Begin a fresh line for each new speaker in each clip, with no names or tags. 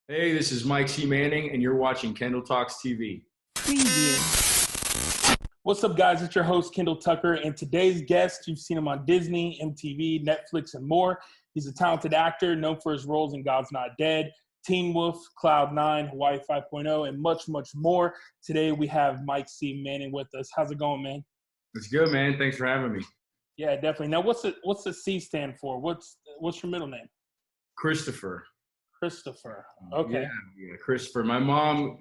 Hey, this is Mike C. Manning, and you're watching Kendall Talks TV.
Preview. What's up, guys? It's your host, Kendall Tucker, and today's guest, you've seen him on Disney, MTV, Netflix, and more. He's a talented actor known for his roles in God's Not Dead, Teen Wolf, Cloud9, Hawaii 5.0, and much, much more. Today, we have Mike C. Manning with us. How's it going, man?
It's good, man. Thanks for having me.
Yeah, definitely. Now, what's the C stand for? What's your middle name?
Christopher.
Christopher. Okay.
Yeah, Christopher. My mom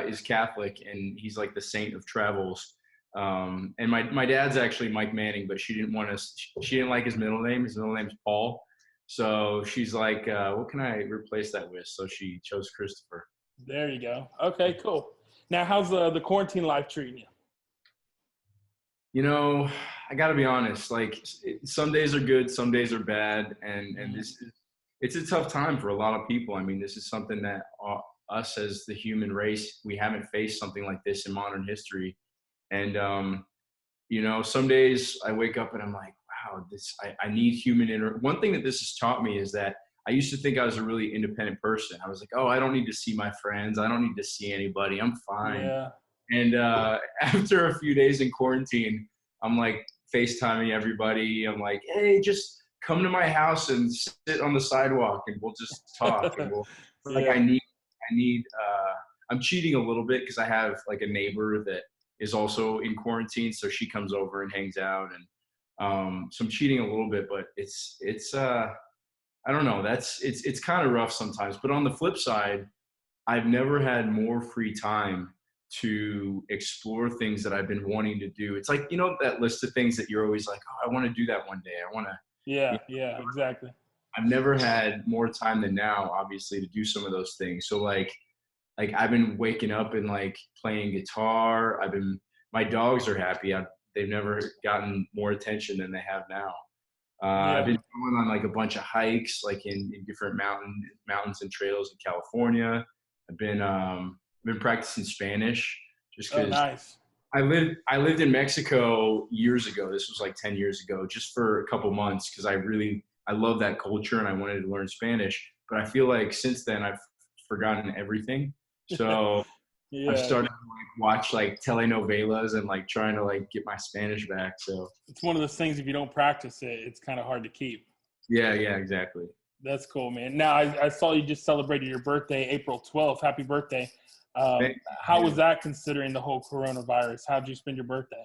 is Catholic, and he's like the saint of travels. And my dad's actually Mike Manning, but she didn't like his middle name. His middle name's Paul. So she's like, what can I replace that with? So she chose Christopher.
There you go. Okay, cool. Now, how's the quarantine life treating you?
You know, I got to be honest. Like, some days are good, some days are bad, and it's a tough time for a lot of people. I mean, this is something that us as the human race, we haven't faced something like this in modern history. And some days I wake up and I'm like, wow, I need human one thing that this has taught me is that I used to think I was a really independent person. I was like, oh, I don't need to see my friends. I don't need to see anybody. I'm fine.
Yeah.
And after a few days in quarantine, I'm like FaceTiming everybody. I'm like, hey, just come to my house and sit on the sidewalk and we'll just talk. And
Yeah.
I'm cheating a little bit because I have like a neighbor that is also in quarantine. So she comes over and hangs out. And so I'm cheating a little bit, but it's I don't know. It's kind of rough sometimes. But on the flip side, I've never had more free time to explore things that I've been wanting to do. It's like, that list of things that you're always like, oh, I want to do that one day. I want to.
Yeah, exactly.
I've never had more time than now, obviously, to do some of those things. So like I've been waking up and like playing guitar. My dogs are happy. They've never gotten more attention than they have now. I've been going on like a bunch of hikes, like in different mountains and trails in California. I've been practicing Spanish just because.
Oh, nice.
I lived in Mexico years ago. This was like 10 years ago, just for a couple months because I love that culture and I wanted to learn Spanish. But I feel like since then I've forgotten everything. So I've started to watch like telenovelas and like trying to like get my Spanish back. So
it's one of those things, if you don't practice it, it's kind of hard to keep.
Yeah, exactly.
That's cool, man. Now, I saw you just celebrated your birthday, April 12th. Happy birthday. How was that considering the whole coronavirus? How'd you spend your birthday?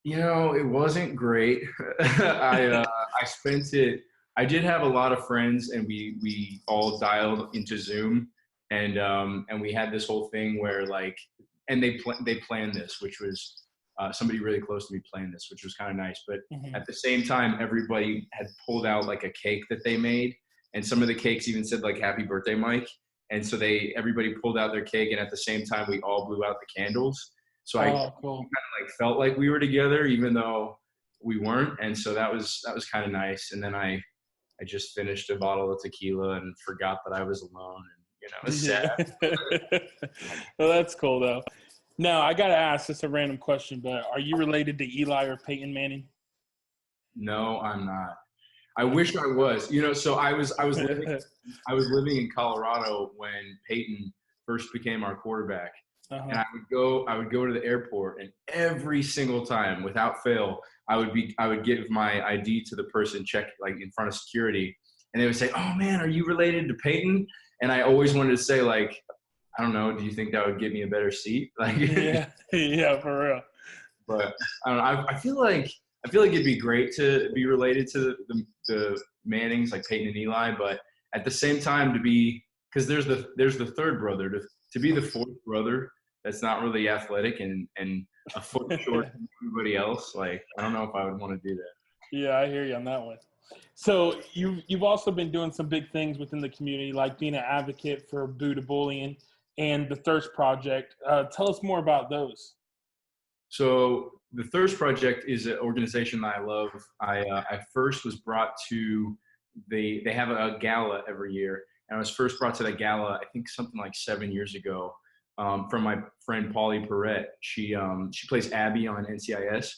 It wasn't great. I spent it. I did have a lot of friends, and we all dialed into Zoom, and we had this whole thing where like, and they planned this, which was somebody really close to me planned this, which was kind of nice. But at the same time, everybody had pulled out like a cake that they made, and some of the cakes even said like "Happy Birthday, Mike." And so everybody pulled out their cake, and at the same time, we all blew out the candles. So I kind of like felt like we were together, even though we weren't. And so that was kind of nice. And then I just finished a bottle of tequila and forgot that I was alone. And it was sad.
Well, that's cool though. Now I gotta ask, it's a random question, but are you related to Eli or Peyton Manning?
No, I'm not. I wish I was. So I was living in Colorado when Peyton first became our quarterback. And I would go to the airport, and every single time without fail, I would give my ID to the person check like in front of security, and they would say, "Oh man, are you related to Peyton?" And I always wanted to say like, I don't know, do you think that would give me a better seat? Like
yeah, for real.
But I don't know. I feel like it'd be great to be related to the Mannings, like Peyton and Eli, but at the same time because there's the third brother, to be the fourth brother that's not really athletic and a foot short than everybody else. Like, I don't know if I would want to do that.
Yeah, I hear you on that one. So you've also been doing some big things within the community, like being an advocate for Boo to Bullying and the Thirst Project. Tell us more about those.
So the Thirst Project is an organization that I love. I first was brought to they have a gala every year, and I was first brought to that gala, I think something like 7 years ago, from my friend Polly Perrette. She plays Abby on NCIS,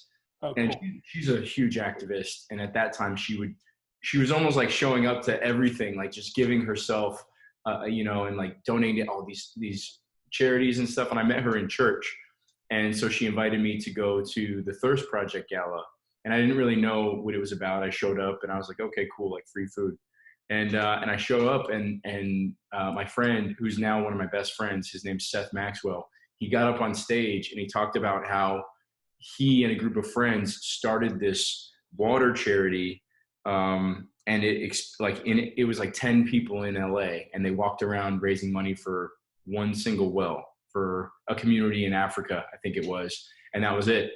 and she's a huge activist. And at that time, she was almost like showing up to everything, like just giving herself and like donating all these charities and stuff. And I met her in church. And so she invited me to go to the Thirst Project Gala. And I didn't really know what it was about. I showed up and I was like, okay, cool, like free food. And I show up and my friend, who's now one of my best friends, his name's Seth Maxwell, he got up on stage and he talked about how he and a group of friends started this water charity. And it was like 10 people in LA, and they walked around raising money for one single well for a community in Africa, I think it was. And that was it.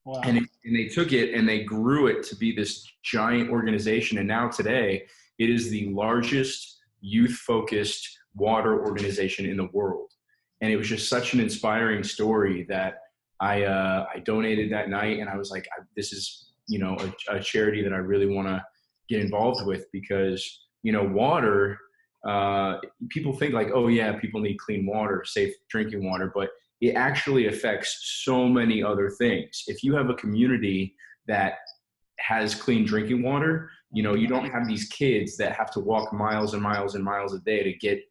Wow.
And they took it and they grew it to be this giant organization. And now today it is the largest youth-focused water organization in the world. And it was just such an inspiring story that I donated that night. And I was like, this is, a charity that I really want to get involved with, because, water, people think like, oh yeah, people need clean water, safe drinking water, but it actually affects so many other things. If you have a community that has clean drinking water, you don't have these kids that have to walk miles and miles and miles a day to get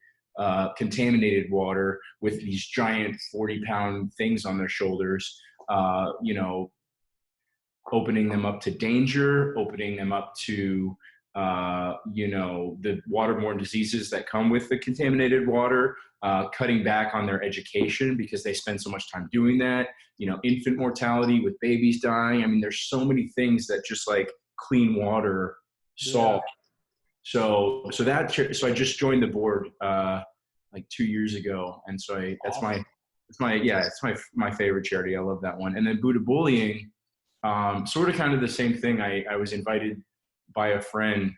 contaminated water with these giant 40-pound things on their shoulders, opening them up to danger, opening them up to, the waterborne diseases that come with the contaminated water, cutting back on their education because they spend so much time doing that, infant mortality with babies dying. I mean, there's so many things that just like clean water solve. Yeah. So I just joined the board like 2 years ago. And so it's my favorite charity. I love that one. And then Buddha Bullying, sort of kind of the same thing. I was invited by a friend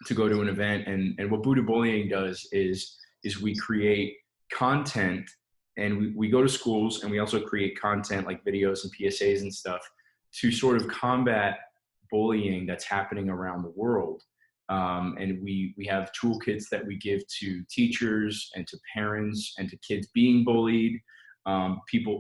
to go to an event, and what Buddha Bullying does is we create content, and we go to schools, and we also create content like videos and PSAs and stuff to sort of combat bullying that's happening around the world. And we have toolkits that we give to teachers and to parents and to kids being bullied,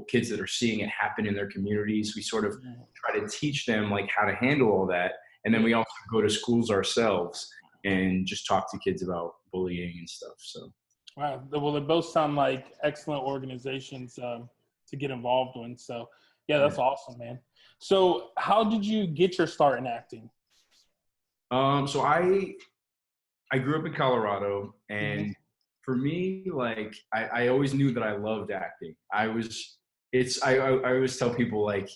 kids that are seeing it happen in their communities. We sort of try to teach them like how to handle all that. And then we also go to schools ourselves and just talk to kids about bullying and stuff. So,
wow. Well, they both sound like excellent organizations to get involved in. So, yeah, that's awesome, man. So, how did you get your start in acting?
So I grew up in Colorado, and for me, like I always knew that I loved acting. I always tell people, like,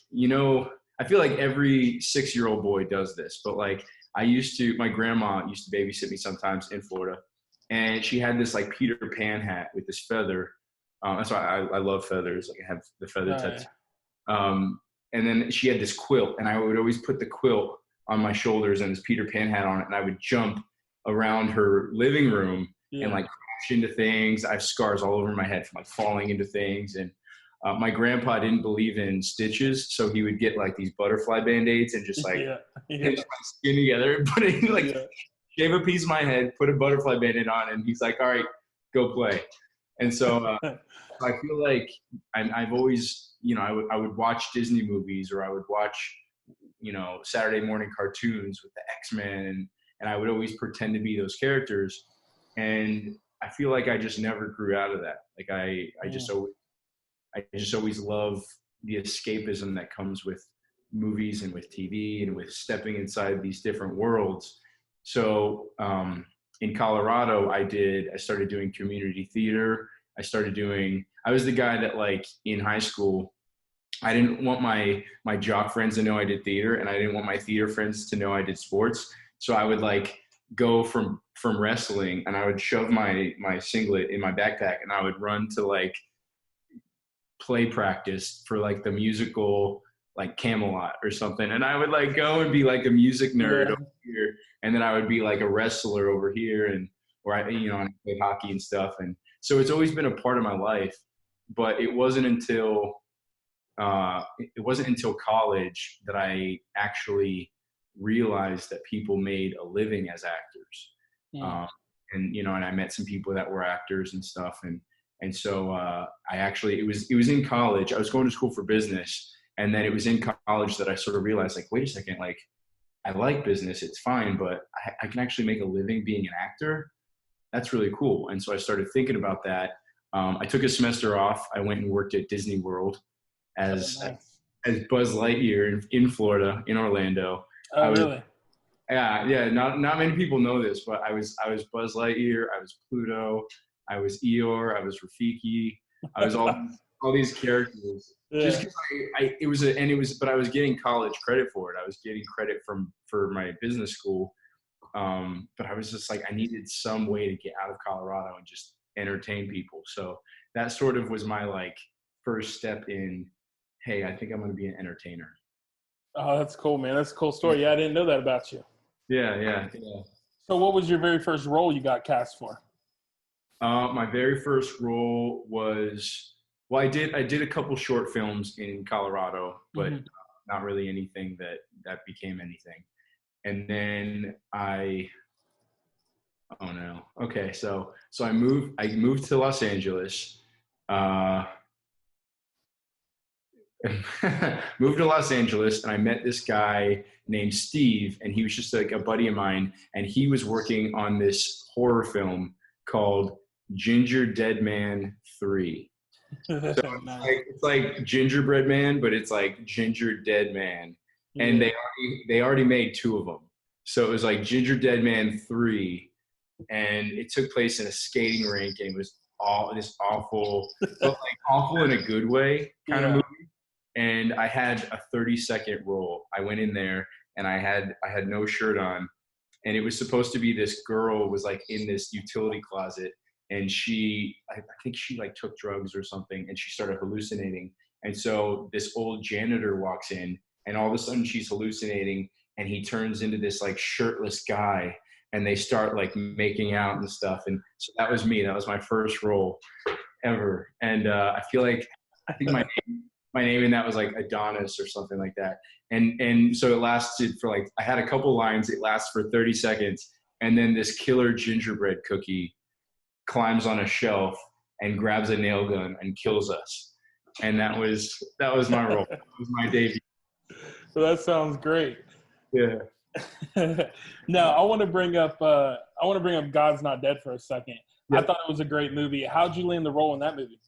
I feel like every 6-year-old boy does this, but like my grandma used to babysit me sometimes in Florida, and she had this like Peter Pan hat with this feather. That's why I love feathers. Like I have the feather tattoo. And then she had this quilt, and I would always put the quilt on my shoulders and this Peter Pan hat on it, and I would jump around her living room and like crash into things. I have scars all over my head from like falling into things. And my grandpa didn't believe in stitches, so he would get like these butterfly band-aids and just like pinch my skin together and put it shave a piece of my head, put a butterfly band-aid on, and he's like, all right, go play. And so I feel like I've always, I would watch Disney movies, or I would watch, Saturday morning cartoons with the X-Men, and I would always pretend to be those characters. And I feel like I just never grew out of that. Like I just always love the escapism that comes with movies and with TV and with stepping inside these different worlds. So in Colorado, I started doing community theater. I was the guy that, like, in high school, I didn't want my jock friends to know I did theater, and I didn't want my theater friends to know I did sports. So I would like go from wrestling, and I would shove my singlet in my backpack, and I would run to like play practice for like the musical, like Camelot or something. And I would like go and be like a music nerd over here. And then I would be like a wrestler over here, and where I play hockey and stuff. And so it's always been a part of my life, but it wasn't until college that I actually realized that people made a living as actors. And I met some people that were actors and stuff. And so it was in college. I was going to school for business. And then it was in college that I sort of realized, like, wait a second, like, I like business, it's fine, but I can actually make a living being an actor. that's really cool. And so I started thinking about that. I took a semester off. I went and worked at Disney World
Oh,
as
nice.
as Buzz Lightyear in Florida, in Orlando. I
Oh,
was
really?
yeah. Not many people know this, but I was Buzz Lightyear. I was Pluto. I was Eeyore. I was Rafiki. I was all these characters. Just
Yeah.
because it was but I was getting college credit for it. I was getting credit for my business school. But I was just like, I needed some way to get out of Colorado and just entertain people. So that sort of was my like first step in, hey, I think I'm going to be an entertainer.
Oh, that's cool, man. That's a cool story. Yeah, I didn't know that about you.
Yeah.
So, what was your very first role you got cast for?
My very first role was, well, I did a couple short films in Colorado, but
Hmm.
not really anything that became anything. And then oh no, okay, so I moved to Los Angeles. Uh, moved to Los Angeles, and I met this guy named Steve, and he was just like a buddy of mine, and he was working on this horror film called Ginger Dead Man 3. So
Nice.
it's like Gingerbread Man, but it's like Ginger Dead Man, and
Yeah.
they already made two of them. So it was like Ginger Dead Man 3, and it took place in a skating rink, and it was all this awful, but like awful in a good way kind of
Yeah.
movie. And I had a 30-second role. I went in there and I had no shirt on, and it was supposed to be this girl was like in this utility closet, and I think she like took drugs or something, and she started hallucinating. And so this old janitor walks in, and all of a sudden she's hallucinating, and he turns into this like shirtless guy, and they start like making out and stuff. And so that was me. That was my first role ever. And I think my name in that was like Adonis or something like that. And so it lasted for like, I had a couple lines. It lasts for 30 seconds. And then this killer gingerbread cookie climbs on a shelf and grabs a nail gun and kills us. And that was my role. That was my debut.
Well, that sounds great.
Yeah.
Now, I want to bring up God's Not Dead for a second. I
Yep.
thought it was a great movie. How'd you land the role in that movie?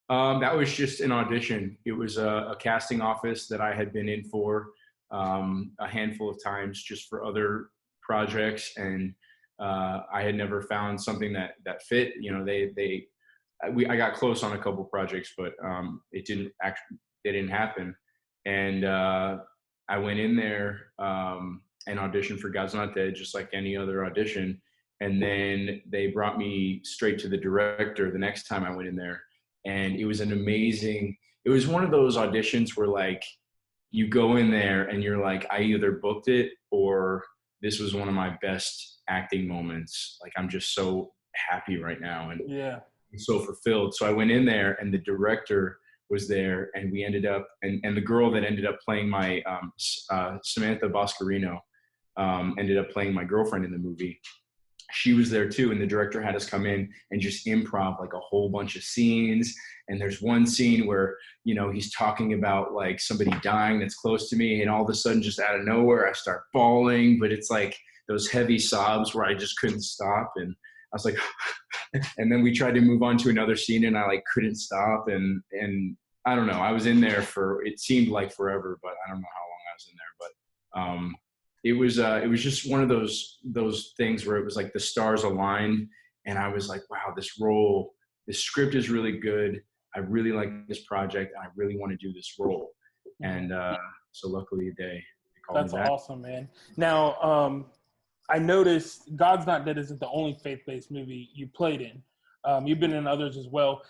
That was just an audition. It was a casting office that I had been in for a handful of times just for other projects, and I had never found something that fit. You know, I got close on a couple projects, but they didn't happen. And I went in there and auditioned for God's Not Dead, just like any other audition. And then they brought me straight to the director the next time I went in there, and it was it was one of those auditions where like you go in there and you're like, I either booked it or this was one of my best acting moments. Like I'm just so happy right now and
Yeah.
so fulfilled. So I went in there, and the director was there, and we ended up, and the girl that ended up playing my Samantha Boscarino ended up playing my girlfriend in the movie. She was there too, and the director had us come in and just improv like a whole bunch of scenes. And there's one scene where he's talking about like somebody dying that's close to me, and all of a sudden just out of nowhere I start bawling, but it's like those heavy sobs where I just couldn't stop, and I was like and then we tried to move on to another scene, and I like couldn't stop, and I don't know, I was in there for, it seemed like forever, but I don't know how long I was in there. But it was just one of those things where it was like the stars aligned, and I was like, wow, this script is really good. I really like this project, and I really want to do this role. And so luckily they called
That's
me back.
awesome, man. Now, I noticed God's Not Dead isn't the only faith-based movie you played in. You've been in others as well.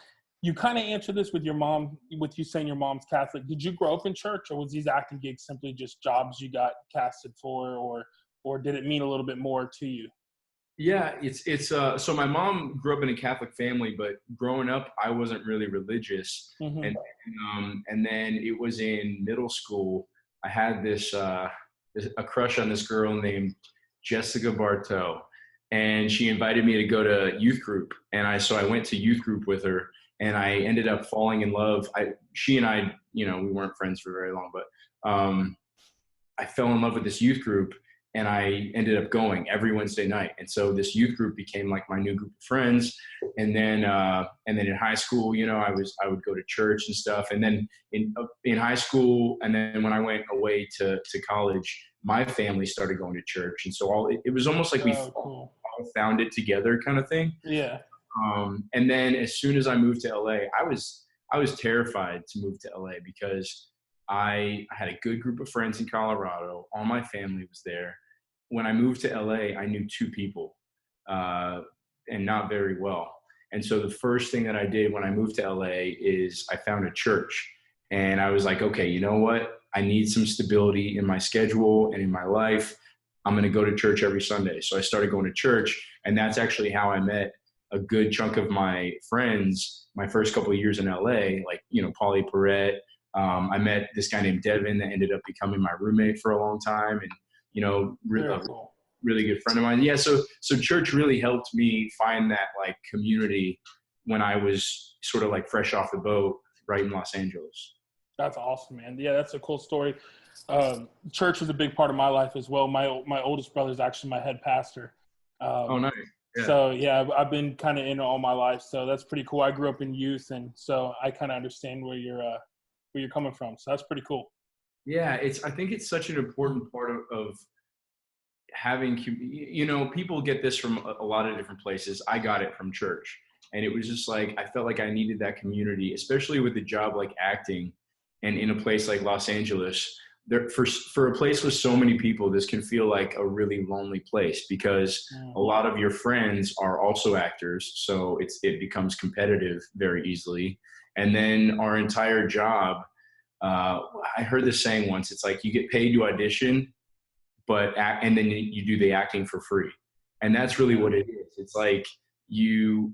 You kind of answered this with your mom, with you saying your mom's Catholic. Did you grow up in church, or was these acting gigs simply just jobs you got casted for, or did it mean a little bit more to you?
Yeah, it's so my mom grew up in a Catholic family, but growing up I wasn't really religious.
Mm-hmm.
And then it was in middle school I had a crush on this girl named Jessica Bartow, and she invited me to go to youth group, and so I went to youth group with her, and I ended up falling in love. She and I, we weren't friends for very long, but I fell in love with this youth group, and I ended up going every Wednesday night. And so this youth group became like my new group of friends. And then in high school, I would go to church and stuff. And then in high school, and then when I went away to college, my family started going to church. And so it was almost like we
Cool.
all found it together kind of thing.
Yeah.
And then as soon as I moved to LA, I was terrified to move to LA because I had a good group of friends in Colorado. All my family was there. When I moved to LA, I knew two people, and not very well. And so the first thing that I did when I moved to LA is I found a church, and I was like, okay, you know what? I need some stability in my schedule and in my life. I'm going to go to church every Sunday. So I started going to church, and that's actually how I met a good chunk of my friends my first couple of years in LA, like, Paulie Perrette. I met this guy named Devin that ended up becoming my roommate for a long time, and
Cool.
really good friend of mine. Yeah, so church really helped me find that like community when I was sort of like fresh off the boat right in Los Angeles.
That's awesome, man. Yeah, that's a cool story. Church was a big part of my life as well. My oldest brother is actually my head pastor.
Oh, nice. Yeah.
So yeah, I've been kind of in all my life. So that's pretty cool. I grew up in youth, and so I kind of understand where you're coming from. So that's pretty cool.
Yeah, I think it's such an important part of having, people get this from a lot of different places. I got it from church, and it was just like, I felt like I needed that community, especially with a job like acting and in a place like Los Angeles. For a place with so many people, this can feel like a really lonely place because a lot of your friends are also actors. So it becomes competitive very easily. And then our entire job, I heard this saying once, it's like you get paid to audition, and then you do the acting for free. And that's really what it is. It's like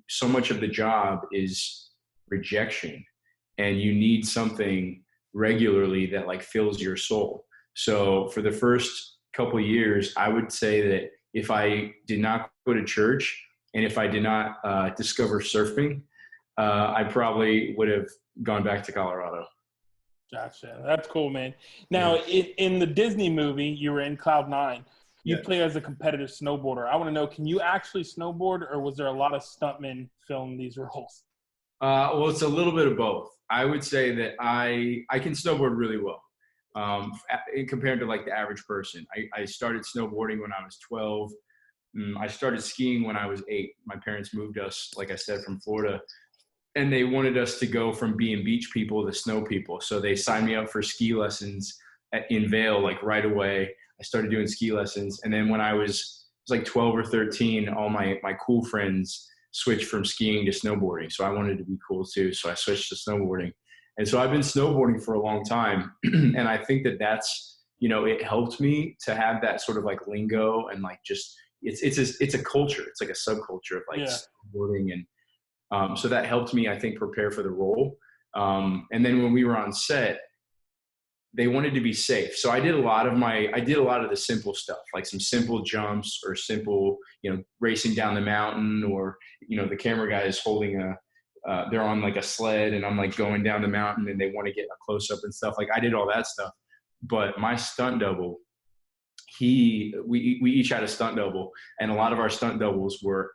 so much of the job is rejection, and you need something regularly that like fills your soul. So for the first couple of years, I would say that if I did not go to church and if I did not discover surfing, I probably would have gone back to Colorado.
Gotcha. That's cool, man. Now, in the Disney movie, you were in Cloud9. You play as a competitive snowboarder. I want to know, can you actually snowboard, or was there a lot of stuntmen filming these roles?
Well, it's a little bit of both. I would say that I can snowboard really well, compared to like the average person. I started snowboarding when I was 12. I started skiing when I was 8. My parents moved us, like I said, from Florida, and they wanted us to go from being beach people to snow people. So they signed me up for ski lessons in Vail, like right away. I started doing ski lessons. And then when I was like 12 or 13, all my cool friends switched from skiing to snowboarding. So I wanted to be cool too. So I switched to snowboarding. And so I've been snowboarding for a long time. And I think that's, it helped me to have that sort of like lingo and like just, it's a culture. It's like a subculture of like snowboarding. And so that helped me, I think, prepare for the role. And then when we were on set, they wanted to be safe. So I did a lot of the simple stuff, like some simple jumps or simple, racing down the mountain, or, the camera guy is holding they're on like a sled and I'm like going down the mountain and they want to get a close up and stuff. Like I did all that stuff, but my stunt double, we each had a stunt double, and a lot of our stunt doubles were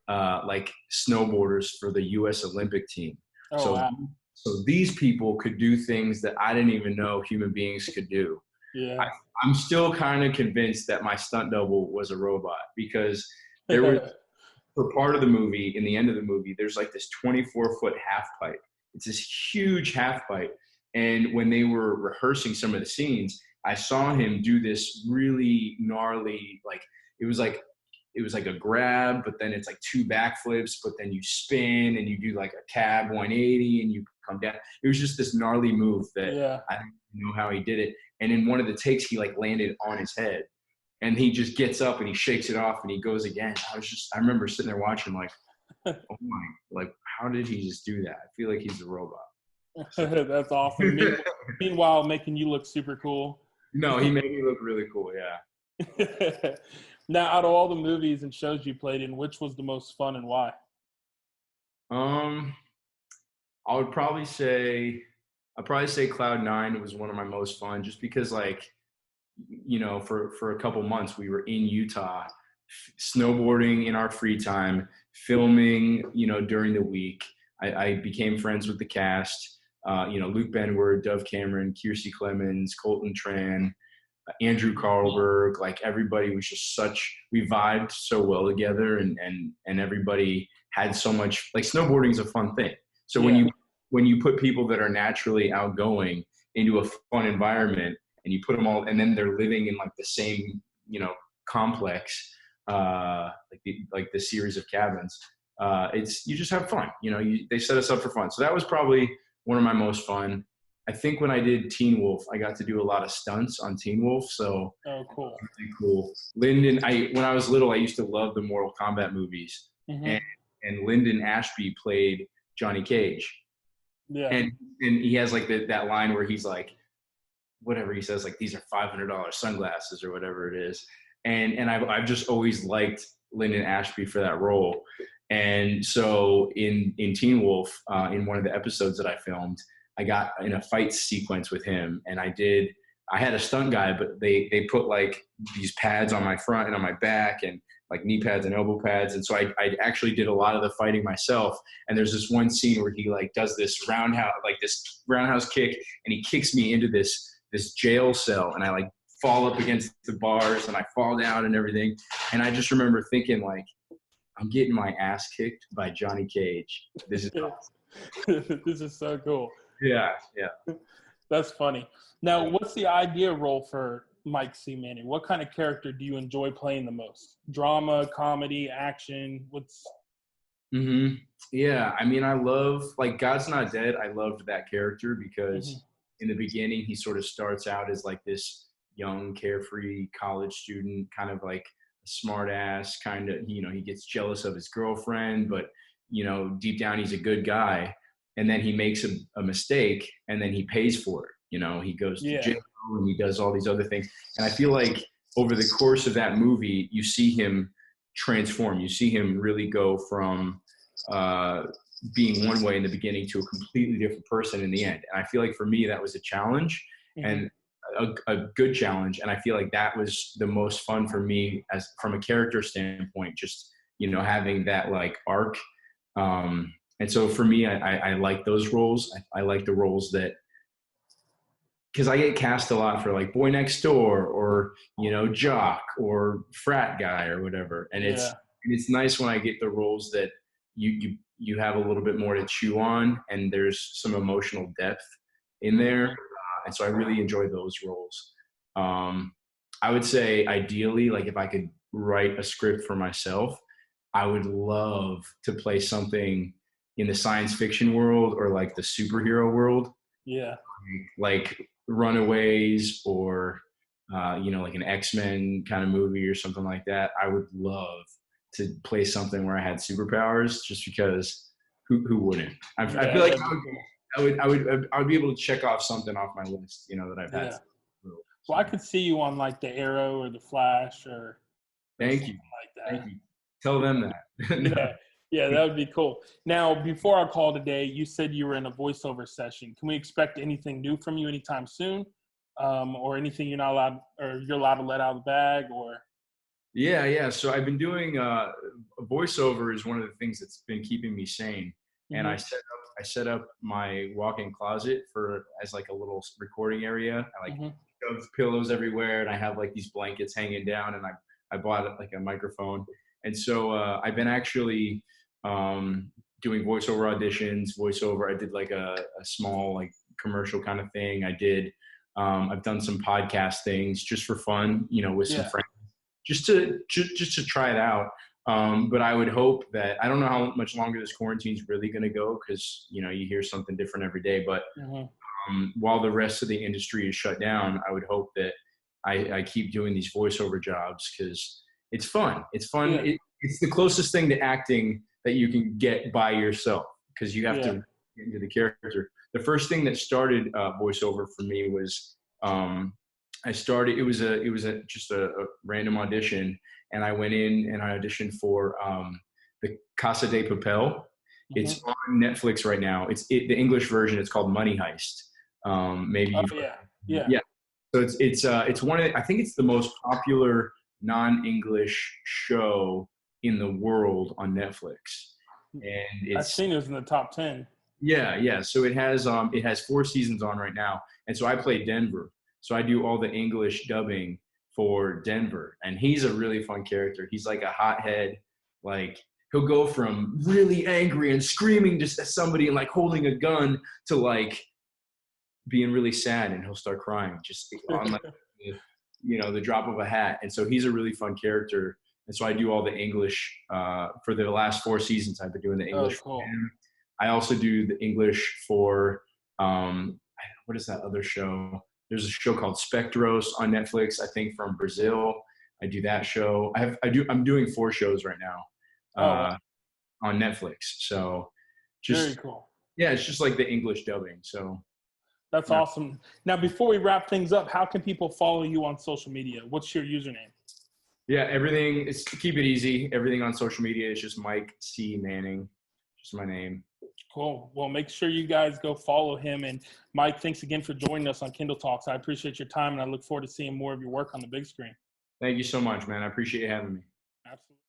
like snowboarders for the U.S. Olympic team.
Oh, wow.
So these people could do things that I didn't even know human beings could do.
Yeah.
I'm still kind of convinced that my stunt double was a robot, because there was, for part of the movie, in the end of the movie, there's like this 24-foot half pipe. It's this huge half pipe. And when they were rehearsing some of the scenes, I saw him do this really gnarly, it was like a grab, but then it's like 2 backflips, but then you spin and you do like a cab 180 and you come down. It was just this gnarly move that I don't know how he did it. And in one of the takes, he like landed on his head, and he just gets up and he shakes it off and he goes again. I remember sitting there watching like, oh my, like, how did he just do that? I feel like he's a robot.
That's awesome. Meanwhile, making you look super cool.
No, he made me look really cool. Yeah.
Now, out of all the movies and shows you played in, which was the most fun and why?
I would probably say Cloud9 was one of my most fun, just because like for a couple months, we were in Utah, snowboarding in our free time, filming, during the week. I became friends with the cast, Luke Benward, Dove Cameron, Kiersey Clemens, Colton Tran, Andrew Carlberg. Like, everybody was just we vibed so well together, and everybody had so much. Like, snowboarding is a fun thing. So when you put people that are naturally outgoing into a fun environment, and you put them all, and then they're living in like the same, complex, like the series of cabins, you just have fun. They set us up for fun. So that was probably one of my most fun. I think when I did Teen Wolf, I got to do a lot of stunts on Teen Wolf. So
cool.
Really cool. Lyndon, when I was little, I used to love the Mortal Kombat movies, and Lyndon Ashby played Johnny Cage.
Yeah.
And he has like that line where he's like, whatever he says, like, these are $500 sunglasses or whatever it is. And I've just always liked Lyndon Ashby for that role. And so in Teen Wolf, in one of the episodes that I filmed, I got in a fight sequence with him, and I had a stunt guy, but they put like these pads on my front and on my back, and like knee pads and elbow pads. And so I actually did a lot of the fighting myself. And there's this one scene where he like does this roundhouse kick, and he kicks me into this jail cell, and I like fall up against the bars, and I fall down and everything. And I just remember thinking, like, I'm getting my ass kicked by Johnny Cage. This is awesome.
This is so cool.
Yeah.
That's funny. Now, what's the ideal role for Mike C. Manning? What kind of character do you enjoy playing the most? Drama, comedy, action?
Yeah, I mean, I love, like, God's Not Dead. I loved that character because in the beginning, he sort of starts out as like this young, carefree college student, kind of like a smart ass, kind of, he gets jealous of his girlfriend, but, deep down, he's a good guy. And then he makes a mistake, and then he pays for it. He goes to jail, and he does all these other things. And I feel like over the course of that movie, you see him transform. You see him really go from being one way in the beginning to a completely different person in the end. And I feel like for me, that was a challenge, and a good challenge. And I feel like that was the most fun for me, as from a character standpoint, just, having that like arc. And so for me, I like those roles. I like the roles that, because I get cast a lot for like boy next door, or, jock, or frat guy, or whatever. And it's nice when I get the roles that you have a little bit more to chew on, and there's some emotional depth in there. And so I really enjoy those roles. I would say ideally, like, if I could write a script for myself, I would love to play something in the science fiction world, or like the superhero world.
Yeah.
Like Runaways, or, like an X-Men kind of movie or something like that. I would love to play something where I had superpowers, just because who wouldn't? I feel like I would be able to check off something off my list, that I've had.
Yeah. Well, I could see you on like the Arrow or the Flash, or
Thank you.
Like that.
Thank you. Tell them that.
No. Yeah, that would be cool. Now, before our call today, you said you were in a voiceover session. Can we expect anything new from you anytime soon, or anything you're not allowed, or you're allowed to let out of the bag, or?
Yeah. So I've been doing voiceover is one of the things that's been keeping me sane. And I set up my walk-in closet as like a little recording area. I like shove pillows everywhere, and I have like these blankets hanging down, and I bought like a microphone. And so I've been actually doing voiceover auditions. I did like a small like commercial kind of thing. I've done some podcast things just for fun, with some friends, just to try it out. But I would hope that, I don't know how much longer this quarantine is really going to go, because, you hear something different every day. But while the rest of the industry is shut down, I would hope that I keep doing these voiceover jobs, because it's fun. It's fun.
Yeah.
It's the closest thing to acting that you can get by yourself, because you have to get into the character. The first thing that started voiceover for me was it was just a random audition, and I went in and I auditioned for the Casa de Papel. It's on Netflix right now. The English version. It's called Money Heist. Maybe.
Yeah.
So it's one of I think it's the most popular non-English show in the world on Netflix, and
I've
it's
seen it was in the top 10.
yeah. So it has 4 seasons on right now, and so I play Denver. So I do all the English dubbing for Denver, and he's a really fun character. He's like a hothead, like he'll go from really angry and screaming just at somebody and like holding a gun to like being really sad, and he'll start crying just on like the drop of a hat. And so he's a really fun character. And so I do all the English for the last 4 seasons. I've been doing the English for
Cool.
him. I also do the English for what is that other show? There's a show called Spectros on Netflix, I think from Brazil. I do that show. I'm doing 4 shows right now
Wow.
on Netflix. So
Very
just
cool.
yeah, it's just like the English dubbing. So
That's
yeah.
awesome. Now, before we wrap things up, how can people follow you on social media? What's your username?
Yeah, everything is keep it easy. Everything on social media is just Mike C. Manning, just my name.
Cool. Well, make sure you guys go follow him. And Mike, thanks again for joining us on Kindle Talks. I appreciate your time, and I look forward to seeing more of your work on the big screen.
Thank you so much, man. I appreciate you having me.
Absolutely.